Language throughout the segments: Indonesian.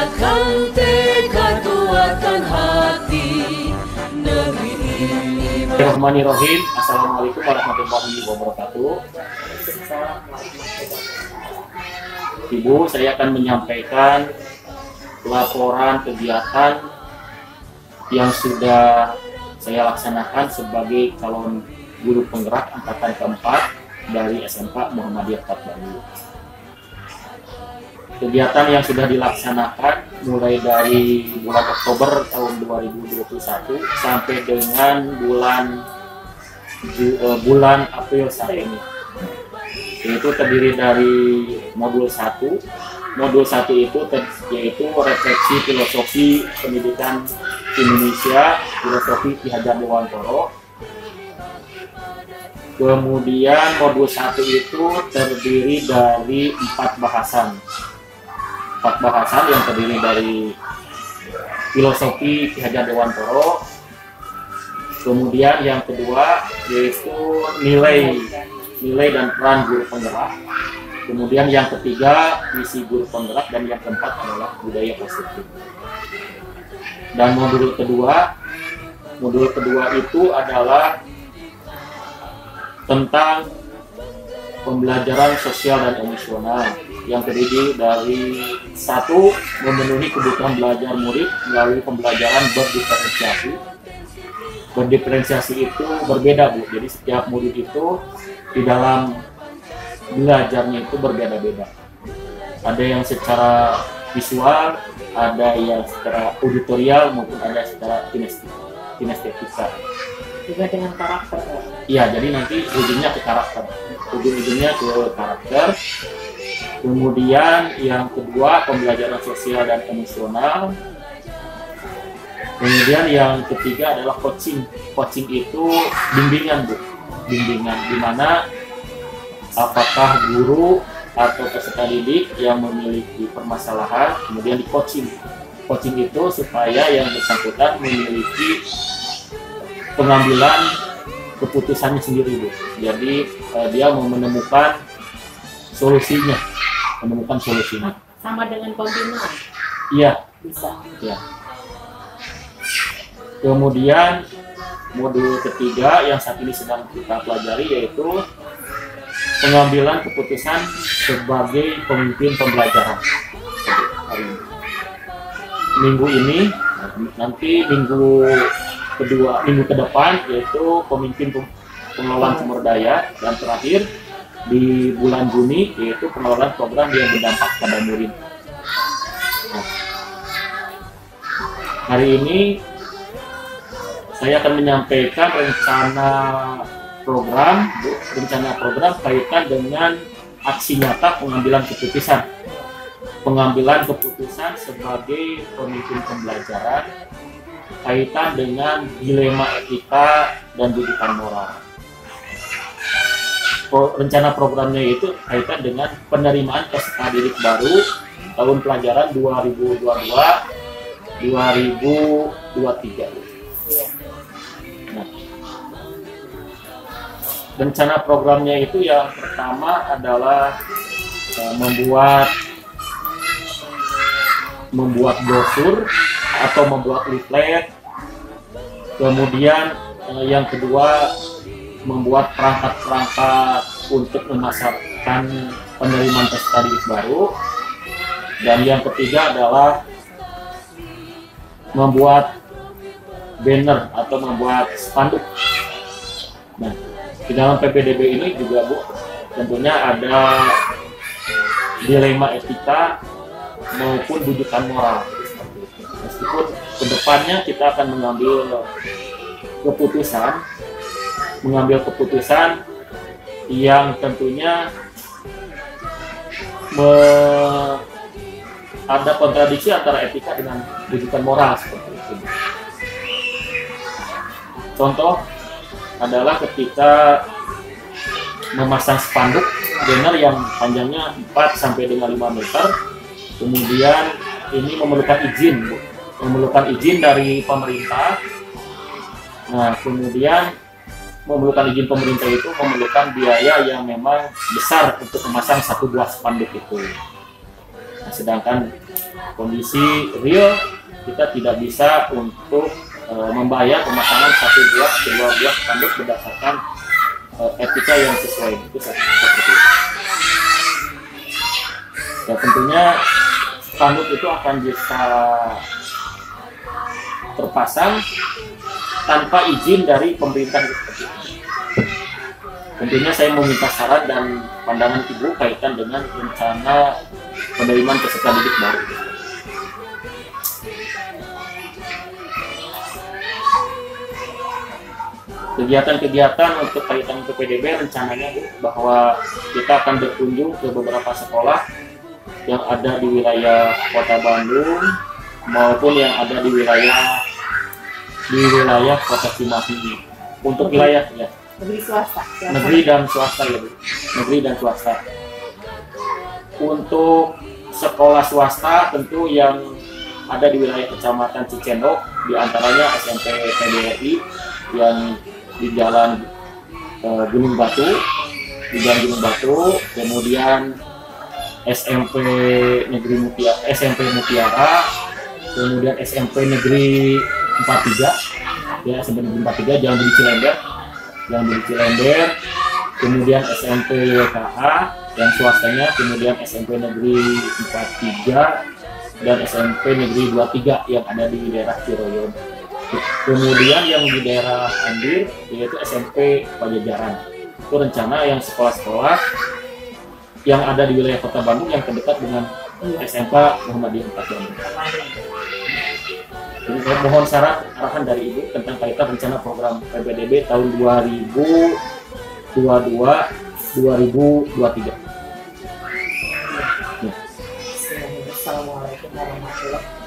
Kuatkan tekad, kuatkan hati, negeri ini. Bismillahirrahmanirrahim. Assalamualaikum warahmatullahi wabarakatuh. Ibu, saya akan menyampaikan laporan kegiatan yang sudah saya laksanakan sebagai calon guru penggerak angkatan keempat dari SMK Muhammadiyah Tabayu. Kegiatan yang sudah dilaksanakan mulai dari bulan Oktober tahun 2021 sampai dengan bulan April saat ini. Itu terdiri dari modul 1. Modul 1 itu yaitu refleksi filosofi pendidikan Indonesia, filosofi Ki Hajar Dewantara. Kemudian modul 1 itu terdiri dari 4 bahasan. 4 bahasan yang terdiri dari filosofi Ki Hajar Dewantara. Kemudian yang kedua yaitu nilai dan peran guru penggerak. Kemudian yang ketiga misi guru penggerak, dan yang keempat adalah budaya positif. Dan modul kedua itu adalah tentang pembelajaran sosial dan emosional yang terdiri dari 1. Memenuhi kebutuhan belajar murid melalui pembelajaran berdiferensiasi. Berdiferensiasi itu berbeda, Bu. Jadi setiap murid itu di dalam belajarnya itu berbeda-beda. Ada yang secara visual, ada yang secara auditorial, maupun ada secara kinestetika. Juga dengan karakter. Iya, jadi nanti ujungnya ke karakter. Ujung-ujungnya ke karakter. Kemudian yang kedua pembelajaran sosial dan emosional. Kemudian yang ketiga adalah coaching. Coaching itu bimbingan, Bu. Bimbingan di mana apakah guru atau peserta didik yang memiliki permasalahan kemudian di coaching. Coaching itu supaya yang bersangkutan memiliki pengambilan keputusannya sendiri, Bu. Jadi dia mau menemukan solusinya. Sama dengan pembinaan. Iya, Bisa. ya. Kemudian modul ketiga yang saat ini sedang kita pelajari yaitu pengambilan keputusan sebagai pemimpin pembelajaran. Minggu ini, nanti minggu ke depan yaitu pemimpin pengelolaan sumber daya, dan terakhir di bulan Juni yaitu pengelolaan program yang berdampak pada murid. Nah, hari ini saya akan menyampaikan rencana program kaitan dengan aksi nyata pengambilan keputusan sebagai pemimpin pembelajaran kaitan dengan dilema etika dan didikan moral. Rencana programnya itu kaitan dengan penerimaan peserta didik baru tahun pelajaran 2022-2023. Nah, rencana programnya itu yang pertama adalah membuat brosur atau membuat leaflet. Kemudian yang kedua membuat perangkat-perangkat untuk memasarkan penerimaan peserta didik baru. Dan yang ketiga adalah membuat banner atau membuat spanduk. Nah, di dalam PPDB ini juga, Bu, tentunya ada dilema etika maupun rujukan moral. Meskipun kedepannya kita akan mengambil keputusan yang tentunya ada kontradiksi antara etika dengan rujukan moral seperti itu. Contoh adalah ketika memasang spanduk banner yang panjangnya 4 sampai dengan 5 meter, kemudian ini memerlukan izin dari pemerintah. Nah, kemudian memerlukan izin pemerintah itu memerlukan biaya yang memang besar untuk memasang 1 buah spanduk itu. Nah, sedangkan kondisi real kita tidak bisa untuk membayar pemasangan kedua buah spanduk berdasarkan etika yang sesuai. Itu seperti itu. Ya tentunya spanduk itu akan bisa terpasang tanpa izin dari pemerintah seperti itu. Tentunya saya meminta saran dan pandangan Ibu kaitan dengan rencana penerimaan peserta didik baru. Kegiatan-kegiatan untuk kaitan PPDB rencananya Bu, bahwa kita akan berkunjung ke beberapa sekolah yang ada di wilayah Kota Bandung maupun yang ada di wilayah Kota Cimahi. Untuk wilayah ya Negeri swasta. negeri dan swasta ya Bu. Negeri dan swasta. Untuk sekolah swasta tentu yang ada di wilayah Kecamatan Cicendok, diantaranya SMP PDRI yang di Jalan Gunung Batu, kemudian SMP Mutiara, kemudian SMP Negeri 43, ya SMP Negeri 43 Jalan Budi Cilender, kemudian SMP YKA yang swastanya, kemudian SMP Negeri 43 dan SMP Negeri 23 yang ada di daerah Ciroyom. Kemudian yang di daerah Andir yaitu SMP Pajajaran. Itu rencana yang sekolah-sekolah yang ada di wilayah Kota Bandung yang terdekat dengan SMK Muhammadiyah 4 Bandung. Jadi saya mohon saran arahan dari Ibu tentang kaitan rencana program PPDB tahun 2022-2023. Assalamualaikum warahmatullahi wabarakatuh.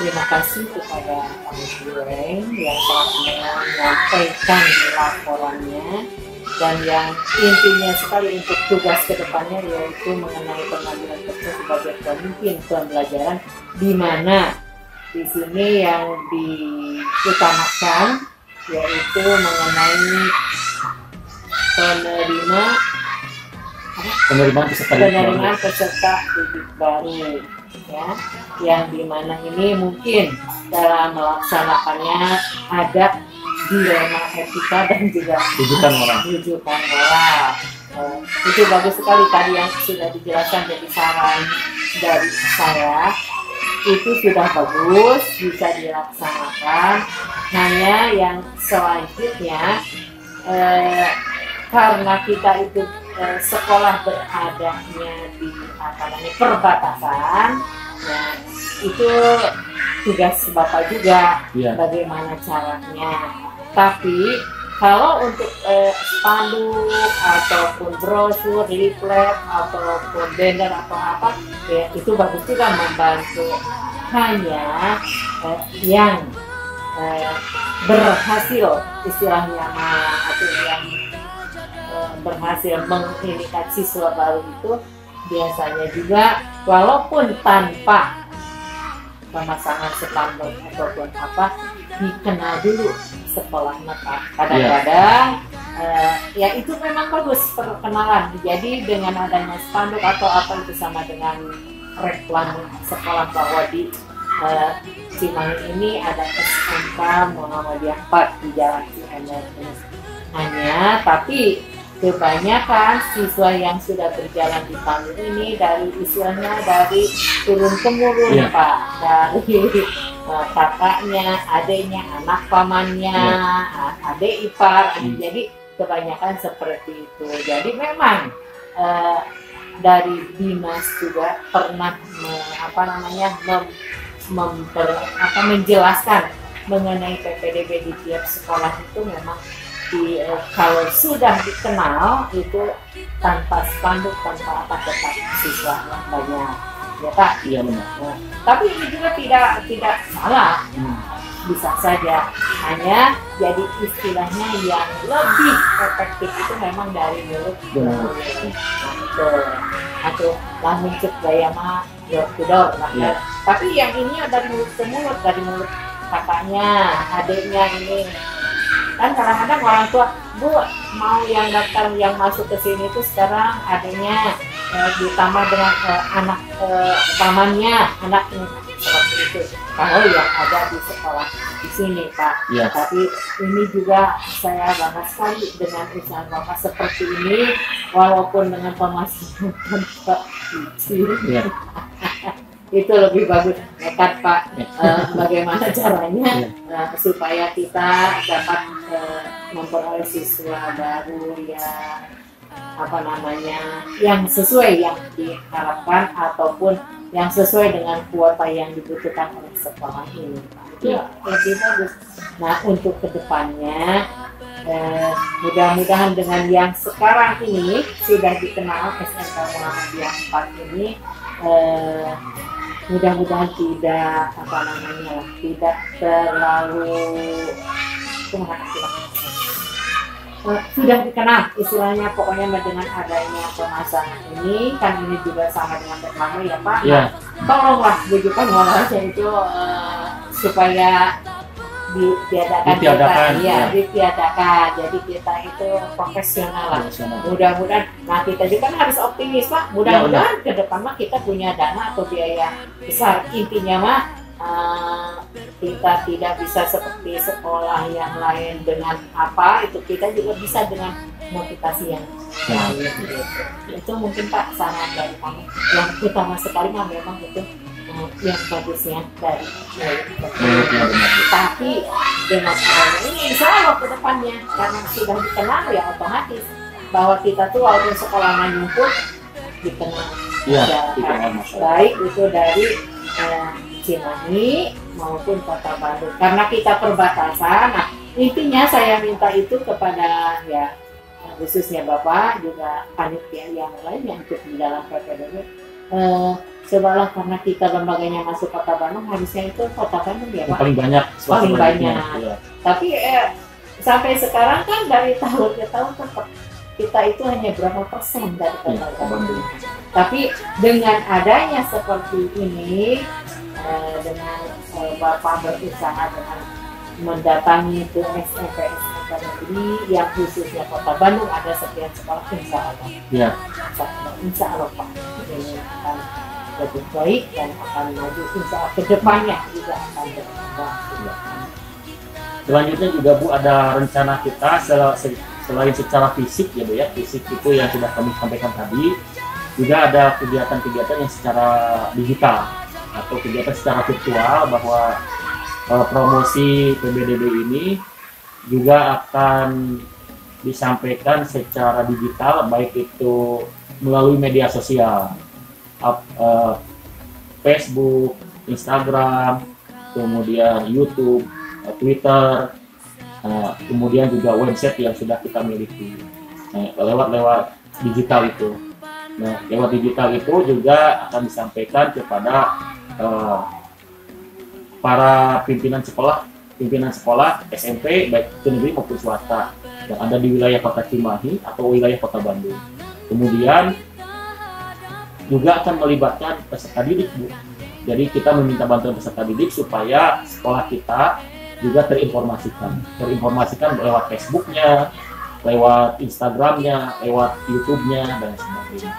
Terima kasih kepada Pak Musliweng yang telah menyampaikan laporannya dan yang intinya sekali untuk tugas kedepannya yaitu mengenai pengambilan kerja sebagai pemimpin pembelajaran, di mana di sini yang diutamakan yaitu mengenai penerimaan peserta didik baru, ya, yang dimana ini mungkin dalam melaksanakannya ada dilema etika dan juga rujukan moral. Itu bagus sekali tadi yang sudah dijelaskan, jadi saran dari saya itu sudah bagus, bisa dilaksanakan. Hanya yang selanjutnya karena kita itu sekolah beradanya di perbatasan, nah itu tugas Bapak juga, bagaimana caranya. Tapi kalau untuk spanduk ataupun brosur, leaflet ataupun banner atau apa, ya itu bagus juga membantu. Hanya yang berhasil istilahnya atau yang berhasil menginikan siswa baru itu biasanya juga walaupun tanpa pemasangan spanduk ataupun apa, dikenal dulu sekolahnya Pak. Kadang-kadang ya itu memang bagus perkenalan. Jadi dengan adanya spanduk atau apa itu sama dengan reklam sekolah bahwa di Cimahi ini ada SMK Muhammadiyah 4 di Jalan Cimahi. Hanya tapi kebanyakan siswa yang sudah berjalan di tahun ini dari istilahnya dari turun temurun Pak, dari kakaknya, adiknya, anak pamannya, adik ipar, jadi kebanyakan seperti itu. Jadi memang dari dinas juga pernah menjelaskan mengenai PPDB di tiap sekolah itu memang kalau sudah dikenal itu tanpa spanduk, tanpa apa, tetap siswa yang banyak, ya Pak. Iya benar. Nah, tapi ini juga tidak salah, bisa saja. Hanya jadi istilahnya yang lebih efektif itu memang dari mulut ke mulut, atau langsung cek gaya mah door to door. Tapi yang ini dari mulut ke mulut, dari mulut kakaknya, adiknya ini. kan kadang-kadang orang tua, Bu, mau yang daftar yang masuk ke sini tuh sekarang adanya ditambah dengan anak pamannya, anaknya seperti itu. Kalau yang ada di sekolah di sini, Pak. Iya. Tapi ini juga saya bangga sekali dengan usaha Bapak seperti ini, walaupun dengan pemasukan Pak kecil. Iya. Itu lebih bagus nekat, Pak. Bagaimana caranya supaya kita dapat memperoleh siswa baru yang yang sesuai yang diharapkan ataupun yang sesuai dengan kuota yang dibutuhkan oleh sekolah ini, Pak. Itu lebih bagus. Nah, untuk kedepannya mudah-mudahan dengan yang sekarang ini sudah dikenal SMK Muhammadiyah 4 ini, mudah-mudahan tidak tidak terlalu sudah dikenal istilahnya, pokoknya dengan adanya pemasangan ini kan ini juga sama dengan pertama ya Pak. Iya. Tolonglah bujukan walaupun itu supaya ditiadakan, ditiadakan. Jadi kita itu profesional lah. Mudah-mudahan, nah kita juga kan harus optimis Pak. Mudah-mudahan ke depan mah kita punya dana atau biaya besar. Intinya mah kita tidak bisa seperti sekolah yang lain dengan apa itu, kita juga bisa dengan motivasi yang lain. Itu mungkin Pak saran dari kami. Yang utama sekali mah memang itu yang bagusnya dari tapi dengan adanya ini insya Allah ke depannya karena sudah dikenal ya otomatis bahwa kita tuh walaupun sekolah manapun pun dikenal baik itu dari Cimahi maupun Kota Bandung karena kita perbatasan. Nah intinya saya minta itu kepada ya khususnya Bapak juga panitia yang lain yang ikut di dalam PPDB, cobalah karena kita lembaganya masuk Kota Bandung, harusnya itu Kota Bandung ya Pak paling banyak. Ya. Tapi sampai sekarang kan dari tahun ke tahun tetap kita itu hanya berapa persen dari Kota Bandung. Tapi dengan adanya seperti ini, dengan Bapak berusaha dengan mendatangi ke SMP negeri yang khususnya Kota Bandung ada sekian sekolah, insya Allah. Ya. Insya Allah Pak, ini akan lebih baik dan akan maju. Insya Allah kedepannya juga akan berkembang. Selanjutnya juga Bu ada rencana kita selain secara fisik ya Bu ya, fisik itu yang sudah kami sampaikan tadi, juga ada kegiatan-kegiatan yang secara digital atau kegiatan secara virtual, bahwa promosi PBDB ini juga akan disampaikan secara digital, baik itu melalui media sosial, Facebook, Instagram, kemudian YouTube, Twitter, kemudian juga website yang sudah kita miliki lewat digital itu. Nah, lewat digital itu juga akan disampaikan kepada para pimpinan sekolah SMP baik itu negeri maupun swasta yang ada di wilayah Kota Cimahi atau wilayah Kota Bandung. Kemudian juga akan melibatkan peserta didik Bu. Jadi kita meminta bantuan peserta didik supaya sekolah kita juga terinformasikan lewat Facebooknya, lewat Instagramnya, lewat YouTube-nya dan sebagainya.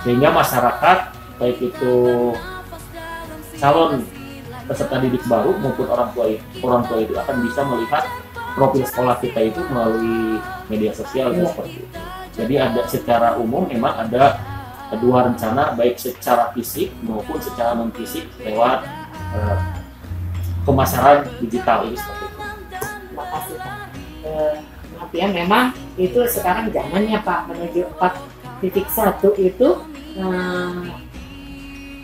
Sehingga masyarakat baik itu calon peserta didik baru maupun orang tua itu akan bisa melihat profil sekolah kita itu melalui media sosial seperti itu. Jadi ada secara umum memang ada dua rencana baik secara fisik maupun secara non fisik lewat pemasaran digital ini seperti itu. Terima kasih Pak. Maaf ya, memang itu sekarang zamannya Pak menuju 4.1 itu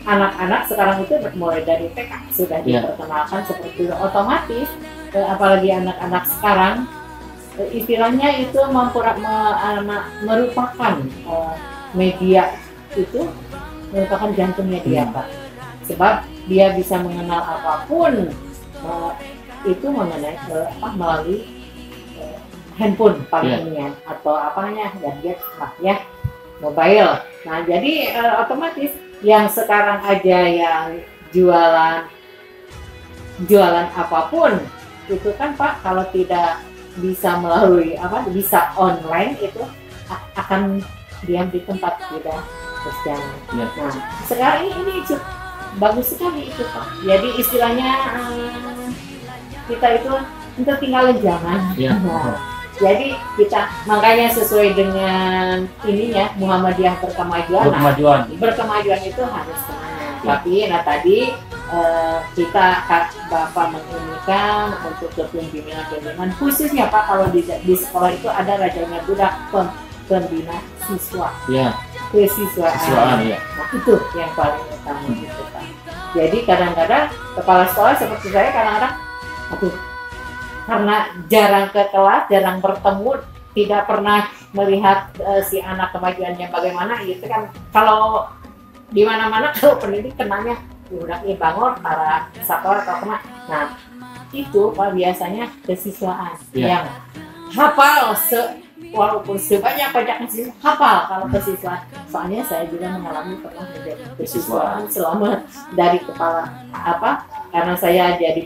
anak-anak sekarang itu mulai dari TK sudah diperkenalkan seperti itu. Otomatis apalagi anak-anak sekarang istilahnya itu merupakan media itu merupakan jantungnya dia Pak, sebab dia bisa mengenal apapun itu mengenai melalui handphone palingnya atau apanya gadget ya mobile. Nah jadi otomatis yang sekarang aja yang jualan apapun itu kan Pak, kalau tidak bisa melalui bisa online itu akan diam di tempat tidak berjalan. Ya. Nah sekarang ini bagus sekali itu Pak. Jadi istilahnya kita itu ketinggalan zaman. Ya. Nah, jadi kita makanya sesuai dengan ininya Muhammadiyah berkemajuan. Berkemajuan itu harus kemana? Ya. Tapi tadi kita Bapak menginginkan untuk kepemimpinan khususnya Pak kalau di sekolah itu ada rajanya budak pembina siswa. Ya. Kesiswaan. Ya. Nah itu yang paling utama gitu Pak. Jadi kadang-kadang kepala sekolah seperti saya kadang-kadang karena jarang ke kelas, jarang bertemu, tidak pernah melihat si anak kemajuannya bagaimana gitu kan. Kalau di mana-mana kalau pendidik kenanya udah bangun para sekolah atau kemana. Nah itu Pak biasanya kesiswaan yang hafal walaupun sebanyak-banyaknya sih hafal kalau kesiswaan. Soalnya saya juga mengalami pernah menjadi kesiswaan selama dari kepala karena saya jadi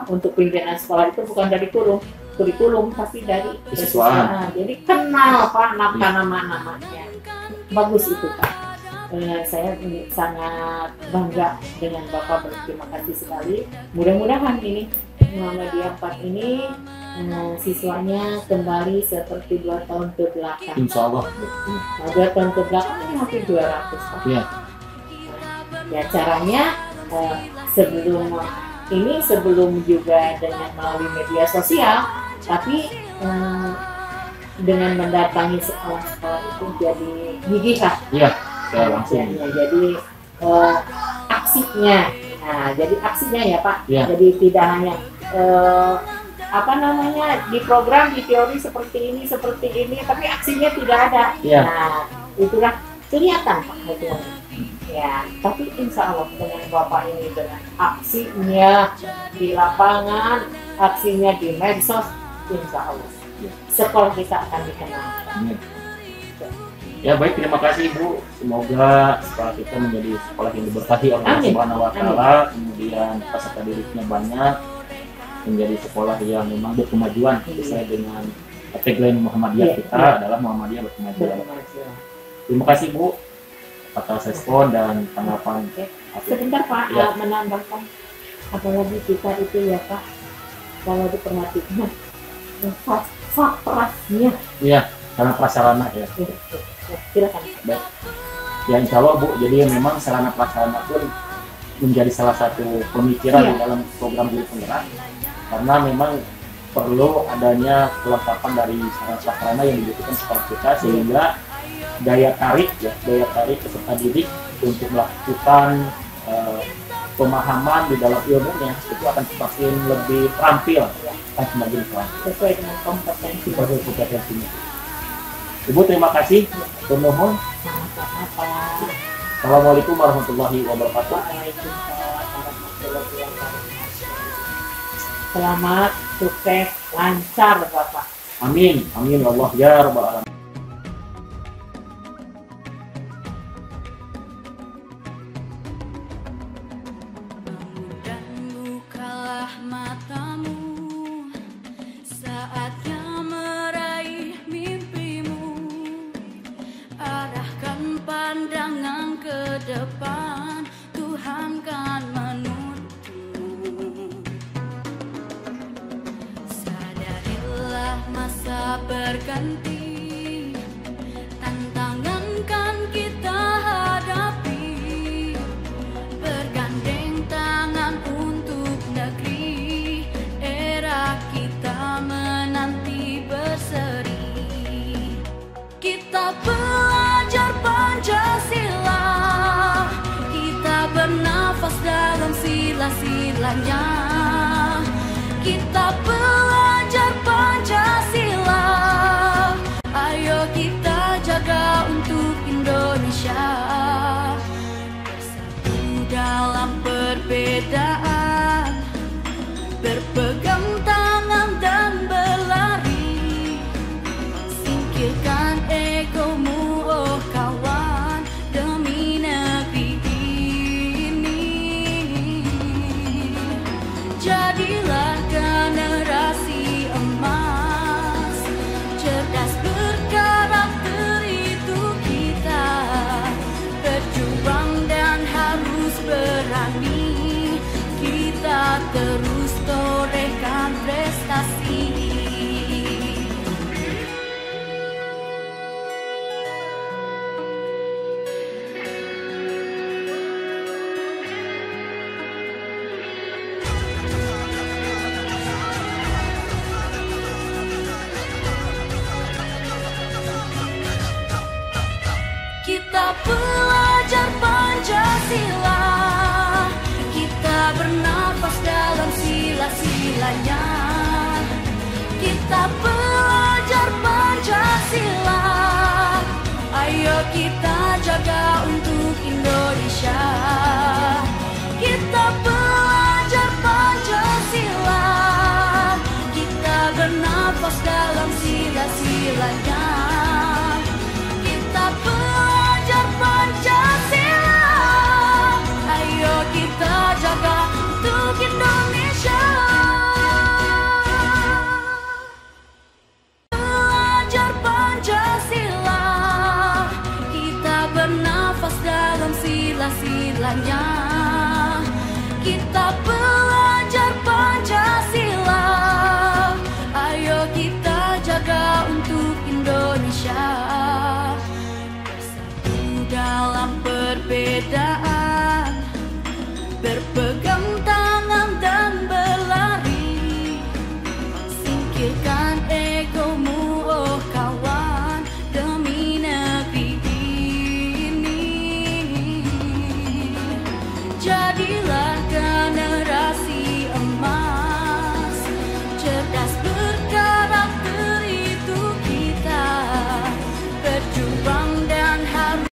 untuk pimpinan sekolah itu bukan dari kurikulum tapi dari kesiswaan. Jadi kenal Pak nama-namanya. Bagus itu Pak. Saya sangat bangga dengan Bapak, berterima kasih sekali. Mudah-mudahan ini Muhammadiyah 4 ini siswanya kembali seperti 2 tahun ke belakang. Insya Allah. 2 tahun ke belakang ini hampir 200 Pak. Ya. Ya caranya sebelum juga dengan melalui media sosial, tapi dengan mendatangi sekolah-sekolah itu jadi gigih lah. Iya. Ya, langsung. Jadi aksinya, jadi aksinya ya Pak. Ya. Jadi tidak hanya di program di teori seperti ini, tapi aksinya tidak ada. Ya. Nah, itulah kelihatan Pak hasilnya. Ya, tapi insya Allah dengan Bapak ini dengan aksinya di lapangan, aksinya di medsos, insya Allah sekolah kita akan dikenal. Ya baik, terima kasih Ibu. Semoga sekolah kita menjadi sekolah yang diberkahi oleh Allah Subhanahu wa Ta'ala. Kemudian peserta didiknya banyak, menjadi sekolah yang memang berkemajuan sesuai dengan tagline Muhammadiyah kita adalah Muhammadiyah berkemajuan. Terima kasih Bu atas respon dan tanggapan. Sebentar Pak, menambahkan apalagi kita itu ya Pak, kalau diperhatikan fastrasinya. Iya, karena prasarana ya. Silakan. Baik. Ya insya Allah Bu, jadi memang sarana prasarana pun menjadi salah satu pemikiran di dalam program guru penggerak, karena memang perlu adanya kelengkapan dari sarana prasarana yang dibutuhkan sekolah kita sehingga daya tarik peserta didik untuk melakukan pemahaman di dalam ilmunya itu akan semakin lebih terampil, akan semakin terampil sesuai dengan kompetensinya. Ibu terima kasih. Termohon. Sama-sama Pak. Assalamualaikum warahmatullahi wabarakatuh. Waalaikumsalam warahmatullahi wabarakatuh. Selamat, sukses, lancar Bapak. Amin, amin Allah ya rabbal alamin. Depan Tuhan kan menuntun. Sadarilah masa berganti, tantangan kan kita hadapi, bergandeng tangan untuk negeri, era kita menanti berseri. Kita belajar Pancasila, bernafas dalam sila-silanya. Kita belajar Pancasila, ayo kita jaga untuk Indonesia. Bersatu dalam perbedaan, berpegang tangan dan berlari. Singkirkan egomu oh kawan, demi negeri. Jadilah generasi emas. terus torehkan prestasi. Kita belajar Pancasila, kita bernafas dalam sila-silanya. Kita belajar Pancasila, ayo kita jaga untuk Indonesia. Kita belajar Pancasila, kita bernafas dalam sila-silanya. Kita belajar Pancasila, ayo kita jaga untuk Indonesia. Belajar Pancasila, kita bernafas dalam sila-silanya. Kita belajar Pancasila, ayo kita jaga untuk Indonesia. Dalam perbedaan, berpegang tangan dan berlari. Singkirkan egomu, oh kawan, demi negeri ini. Jadilah